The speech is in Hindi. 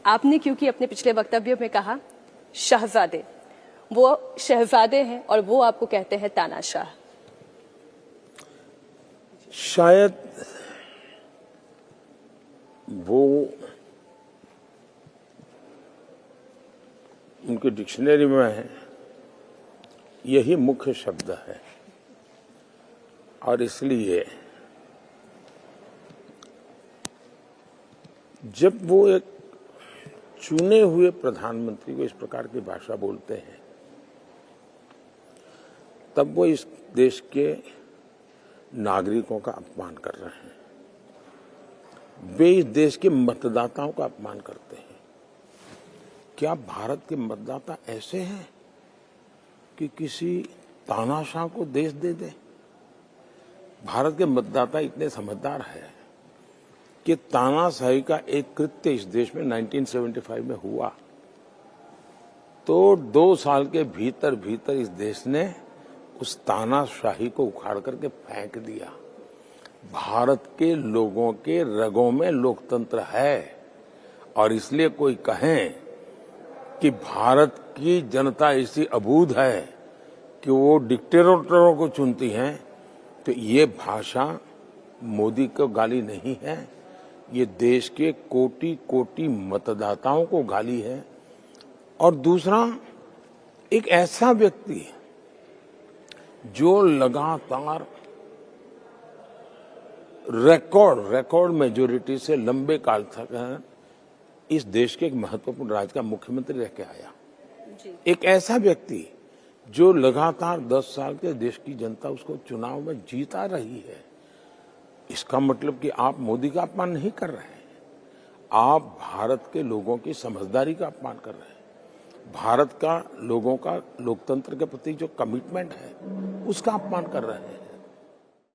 आपने क्योंकि अपने पिछले वक्तव्य में कहा शहजादे, वो शहजादे हैं और वो आपको कहते हैं तानाशाह। शायद वो उनके डिक्शनरी में है, यही मुख्य शब्द है और इसलिए जब वो एक चुने हुए प्रधानमंत्री को इस प्रकार की भाषा बोलते हैं तब वो इस देश के नागरिकों का अपमान कर रहे हैं, वे इस देश के मतदाताओं का अपमान करते हैं। क्या भारत के मतदाता ऐसे हैं कि किसी तानाशाह को देश दे दें? भारत के मतदाता इतने समझदार हैं कि तानाशाही का एक कृत्य इस देश में 1975 में हुआ तो 2 साल के भीतर भीतर इस देश ने उस तानाशाही को उखाड़ करके फेंक दिया। भारत के लोगों के रगों में लोकतंत्र है और इसलिए कोई कहें कि भारत की जनता ऐसी अबूझ है कि वो डिक्टेटरों को चुनती है, तो ये भाषा मोदी को गाली नहीं है, ये देश के कोटि कोटि मतदाताओं को गाली है। और दूसरा, एक ऐसा व्यक्ति जो लगातार रिकॉर्ड मेजोरिटी से लंबे काल तक इस देश के एक महत्वपूर्ण राज्य का मुख्यमंत्री रह के आया, एक ऐसा व्यक्ति जो लगातार 10 साल के देश की जनता उसको चुनाव में जीता रही है, इसका मतलब कि आप मोदी का अपमान नहीं कर रहे हैं, आप भारत के लोगों की समझदारी का अपमान कर रहे हैं। भारत का लोगों का लोकतंत्र के प्रति जो कमिटमेंट है उसका अपमान कर रहे हैं।